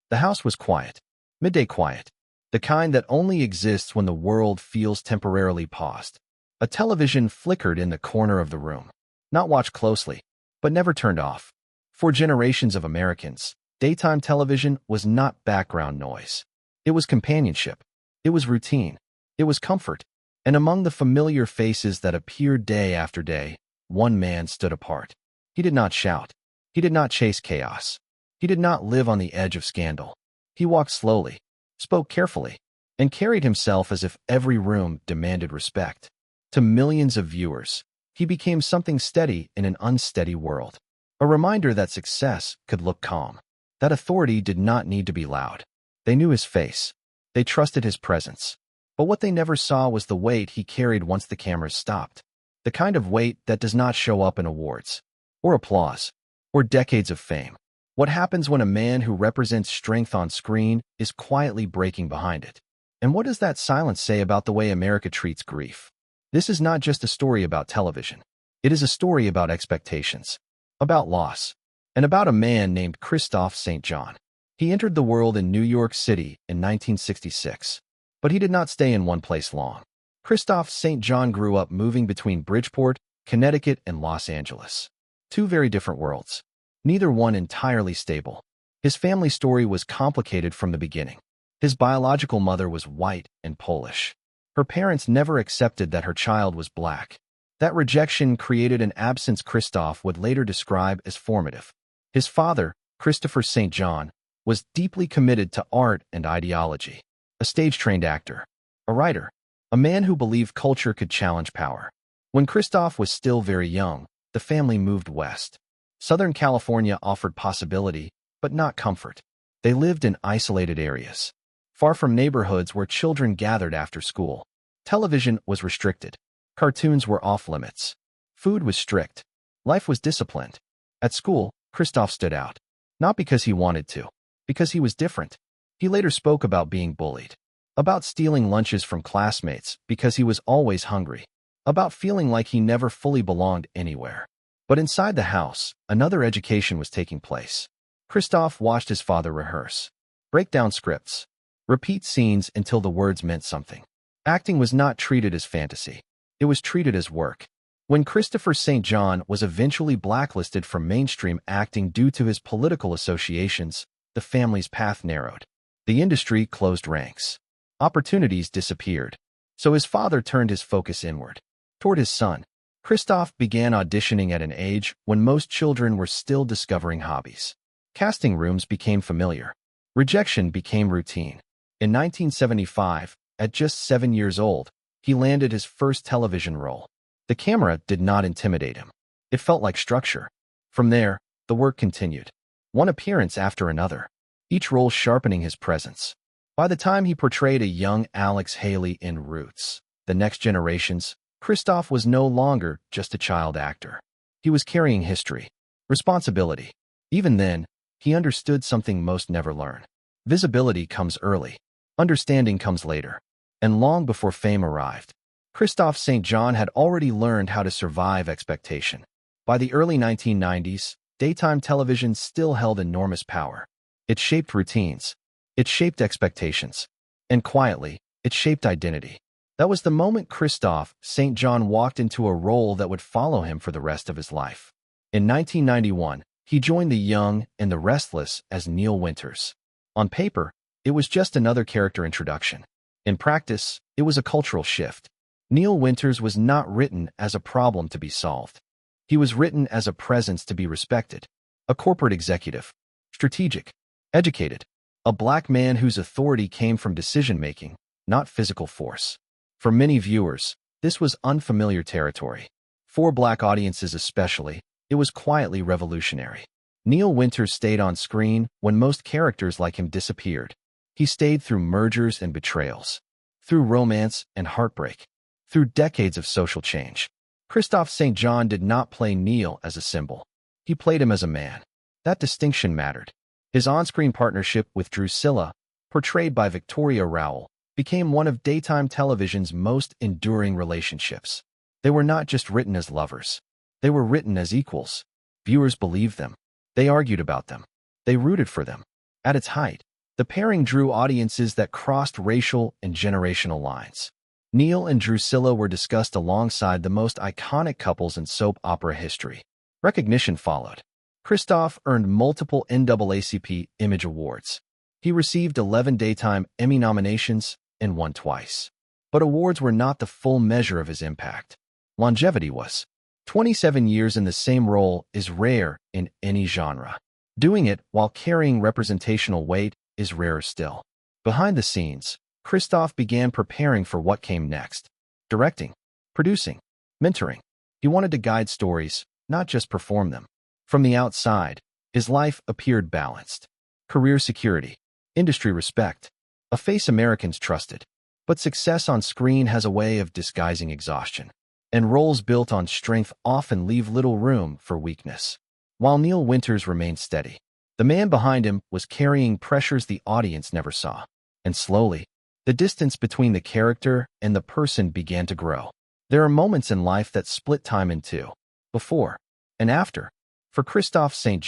The house was quiet. Midday quiet. The kind that only exists when the world feels temporarily paused. A television flickered in the corner of the room. Not watched closely, but never turned off. For generations of Americans, daytime television was not background noise. It was companionship. It was routine. It was comfort. And among the familiar faces that appeared day after day, one man stood apart. He did not shout. He did not chase chaos. He did not live on the edge of scandal. He walked slowly, spoke carefully, and carried himself as if every room demanded respect. To millions of viewers, he became something steady in an unsteady world. A reminder that success could look calm, that authority did not need to be loud. They knew his face. They trusted his presence. But what they never saw was the weight he carried once the cameras stopped. The kind of weight that does not show up in awards, or applause, or decades of fame. What happens when a man who represents strength on screen is quietly breaking behind it? And what does that silence say about the way America treats grief? This is not just a story about television. It is a story about expectations, about loss, and about a man named Kristoff St. He entered the world in New York City in 1966, but he did not stay in one place long. Kristoff St. grew up moving between Bridgeport, Connecticut, and Los Angeles. Two very different worlds, neither one entirely stable. His family story was complicated from the beginning. His biological mother was white and Polish. Her parents never accepted that her child was black. That rejection created an absence Kristoff would later describe as formative. His father, Kristoff St., was deeply committed to art and ideology. A stage-trained actor, a writer, a man who believed culture could challenge power. When Kristoff was still very young, the family moved west. Southern California offered possibility, but not comfort. They lived in isolated areas, far from neighborhoods where children gathered after school. Television was restricted. Cartoons were off-limits. Food was strict. Life was disciplined. At school, Kristoff stood out. Not because he wanted to, because he was different. He later spoke about being bullied, about stealing lunches from classmates because he was always hungry, about feeling like he never fully belonged anywhere. But inside the house, another education was taking place. Kristoff watched his father rehearse, break down scripts, repeat scenes until the words meant something. Acting was not treated as fantasy. It was treated as work. When Kristoff St. was eventually blacklisted from mainstream acting due to his political associations, the family's path narrowed. The industry closed ranks. Opportunities disappeared. So his father turned his focus inward, toward his son. Kristoff began auditioning at an age when most children were still discovering hobbies. Casting rooms became familiar. Rejection became routine. In 1975, at just 7 years old, he landed his first television role. The camera did not intimidate him. It felt like structure. From there, the work continued. One appearance after another, each role sharpening his presence. By the time he portrayed a young Alex Haley in Roots, The Next Generations, Kristoff was no longer just a child actor. He was carrying history, responsibility. Even then, he understood something most never learn. Visibility comes early. Understanding comes later. And long before fame arrived, Kristoff St. had already learned how to survive expectation. By the early 1990s, daytime television still held enormous power. It shaped routines. It shaped expectations. And quietly, it shaped identity. That was the moment Kristoff St. walked into a role that would follow him for the rest of his life. In 1991, he joined The Young and the Restless as Neil Winters. On paper, it was just another character introduction. In practice, it was a cultural shift. Neil Winters was not written as a problem to be solved. He was written as a presence to be respected, a corporate executive, strategic, educated, a black man whose authority came from decision-making, not physical force. For many viewers, this was unfamiliar territory. For black audiences especially, it was quietly revolutionary. Neil Winters stayed on screen when most characters like him disappeared. He stayed through mergers and betrayals, through romance and heartbreak, through decades of social change. Kristoff St. did not play Neil as a symbol. He played him as a man. That distinction mattered. His on-screen partnership with Drusilla, portrayed by Victoria Rowell, became one of daytime television's most enduring relationships. They were not just written as lovers. They were written as equals. Viewers believed them. They argued about them. They rooted for them. At its height, The pairing drew audiences that crossed racial and generational lines. Neil and Drusilla were discussed alongside the most iconic couples in soap opera history. Recognition followed. Kristoff earned multiple NAACP Image Awards. He received 11 Daytime Emmy nominations and won twice. But awards were not the full measure of his impact. Longevity was. 27 years in the same role is rare in any genre. Doing it while carrying representational weight is rarer still. Behind the scenes, Kristoff began preparing for what came next. Directing, producing, mentoring. He wanted to guide stories, not just perform them. From the outside, his life appeared balanced. Career security, industry respect, a face Americans trusted. But success on screen has a way of disguising exhaustion. And roles built on strength often leave little room for weakness. While Neil Winters remained steady, the man behind him was carrying pressures the audience never saw. And slowly, the distance between the character and the person began to grow. There are moments in life that split time in two, before and after. For Kristoff St.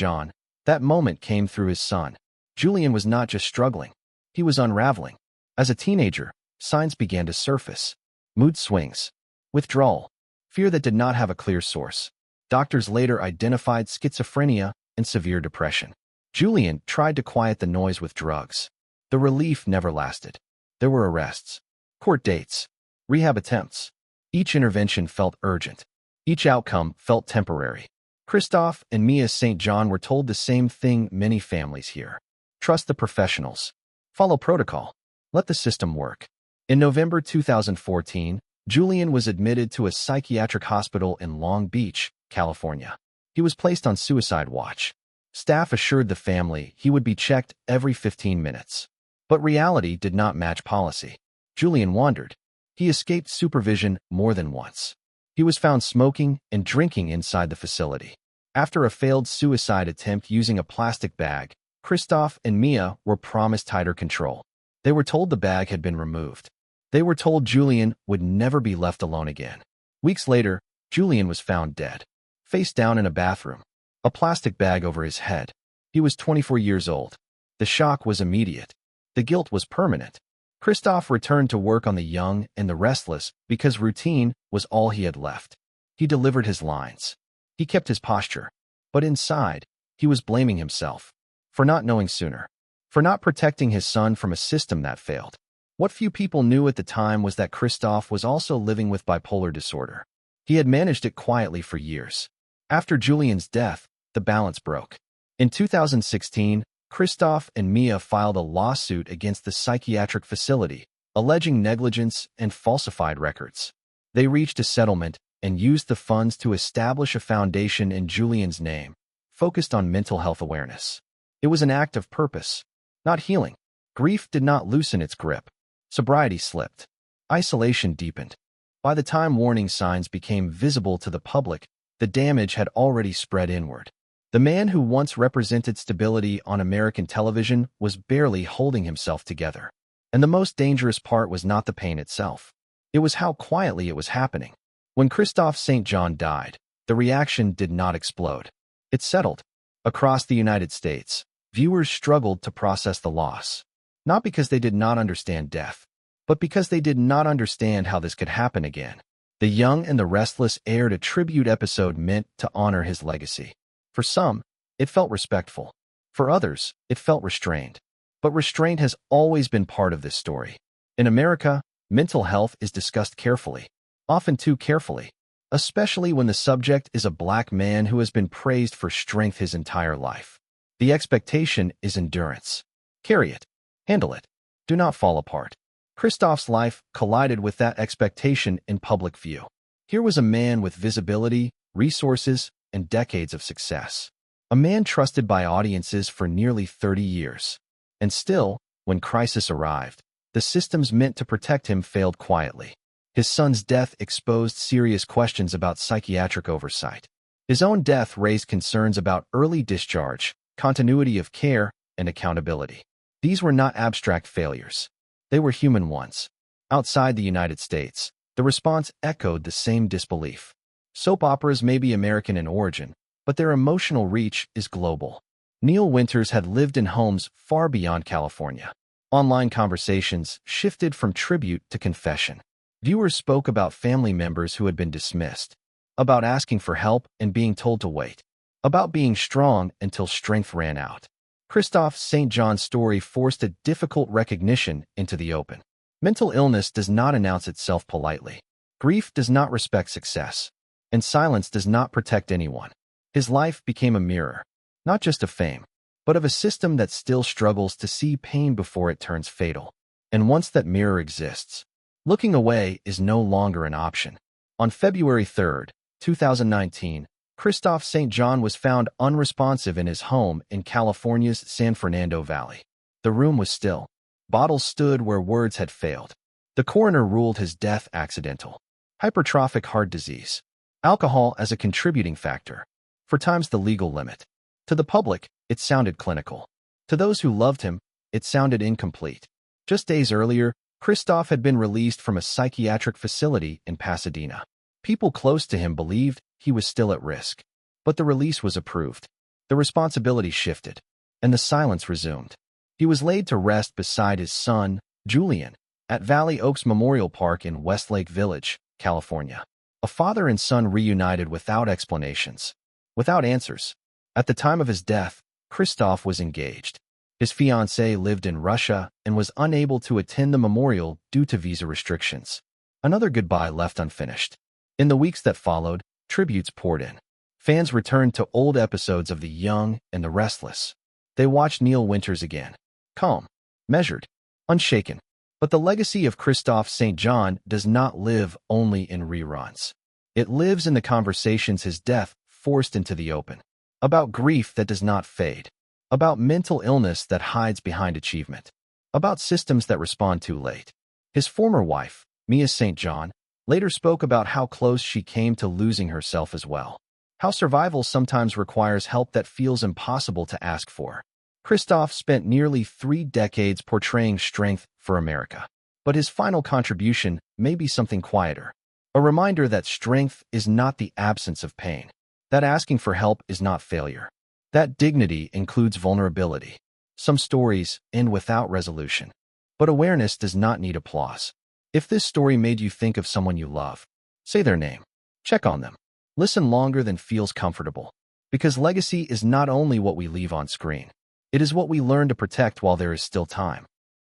That moment came through his son. Julian was not just struggling, he was unraveling. As a teenager, signs began to surface. Mood swings, withdrawal, fear that did not have a clear source. Doctors later identified schizophrenia and severe depression. Julian tried to quiet the noise with drugs. The relief never lasted. There were arrests, court dates, rehab attempts. Each intervention felt urgent. Each outcome felt temporary. Kristoff and Mia St. John were told the same thing many families hear. Trust the professionals. Follow protocol. Let the system work. In November 2014, Julian was admitted to a psychiatric hospital in Long Beach, California. He was placed on suicide watch. Staff assured the family he would be checked every 15 minutes. But reality did not match policy. Julian wandered. He escaped supervision more than once. He was found smoking and drinking inside the facility. After a failed suicide attempt using a plastic bag, Kristoff and Mia were promised tighter control. They were told the bag had been removed. They were told Julian would never be left alone again. Weeks later, Julian was found dead, face down in a bathroom, a plastic bag over his head. He was 24 years old. The shock was immediate. The guilt was permanent. Kristoff returned to work on The Young and the Restless because routine was all he had left. He delivered his lines. He kept his posture. But inside, he was blaming himself for not knowing sooner, for not protecting his son from a system that failed. What few people knew at the time was that Kristoff was also living with bipolar disorder. He had managed it quietly for years. After Julian's death, the balance broke. In 2016, Kristoff and Mia filed a lawsuit against the psychiatric facility, alleging negligence and falsified records. They reached a settlement and used the funds to establish a foundation in Julian's name, focused on mental health awareness. It was an act of purpose, not healing. Grief did not loosen its grip. Sobriety slipped. Isolation deepened. By the time warning signs became visible to the public, the damage had already spread inward. The man who once represented stability on American television was barely holding himself together. And the most dangerous part was not the pain itself. It was how quietly it was happening. When Kristoff St. died, the reaction did not explode. It settled. Across the United States, viewers struggled to process the loss. Not because they did not understand death, but because they did not understand how this could happen again. The Young and the Restless aired a tribute episode meant to honor his legacy. For some, it felt respectful. For others, it felt restrained. But restraint has always been part of this story. In America, mental health is discussed carefully, often too carefully, especially when the subject is a black man who has been praised for strength his entire life. The expectation is endurance. Carry it. Handle it. Do not fall apart. Kristoff's life collided with that expectation in public view. Here was a man with visibility, resources, and decades of success. A man trusted by audiences for nearly 30 years. And still, when crisis arrived, the systems meant to protect him failed quietly. His son's death exposed serious questions about psychiatric oversight. His own death raised concerns about early discharge, continuity of care, and accountability. These were not abstract failures. They were human ones. Outside the United States, the response echoed the same disbelief. Soap operas may be American in origin, but their emotional reach is global. Neil Winters had lived in homes far beyond California. Online conversations shifted from tribute to confession. Viewers spoke about family members who had been dismissed, about asking for help and being told to wait, about being strong until strength ran out. Kristoff St. John's story forced a difficult recognition into the open. Mental illness does not announce itself politely. Grief does not respect success, and silence does not protect anyone. His life became a mirror, not just of fame, but of a system that still struggles to see pain before it turns fatal. And once that mirror exists, looking away is no longer an option. On February 3rd, 2019, Kristoff St. John was found unresponsive in his home in California's San Fernando Valley. The room was still. Bottles stood where words had failed. The coroner ruled his death accidental. Hypertrophic heart disease. Alcohol as a contributing factor. 4 times the legal limit. To the public, it sounded clinical. To those who loved him, it sounded incomplete. Just days earlier, Kristoff had been released from a psychiatric facility in Pasadena. People close to him believed he was still at risk. But the release was approved. The responsibility shifted, and the silence resumed. He was laid to rest beside his son, Julian, at Valley Oaks Memorial Park in Westlake Village, California. A father and son reunited without explanations, without answers. At the time of his death, Kristoff was engaged. His fiancée lived in Russia and was unable to attend the memorial due to visa restrictions. Another goodbye left unfinished. In the weeks that followed, tributes poured in. Fans returned to old episodes of The Young and the Restless. They watched Neil Winters again. Calm, measured, unshaken. But the legacy of Kristoff St. John does not live only in reruns. It lives in the conversations his death forced into the open. About grief that does not fade. About mental illness that hides behind achievement. About systems that respond too late. His former wife, Mia St. John, later spoke about how close she came to losing herself as well. How survival sometimes requires help that feels impossible to ask for. Kristoff spent nearly 3 decades portraying strength for America. But his final contribution may be something quieter. A reminder that strength is not the absence of pain. That asking for help is not failure. That dignity includes vulnerability. Some stories end without resolution. But awareness does not need applause. If this story made you think of someone you love, say their name. Check on them. Listen longer than feels comfortable. Because legacy is not only what we leave on screen. It is what we learn to protect while there is still time.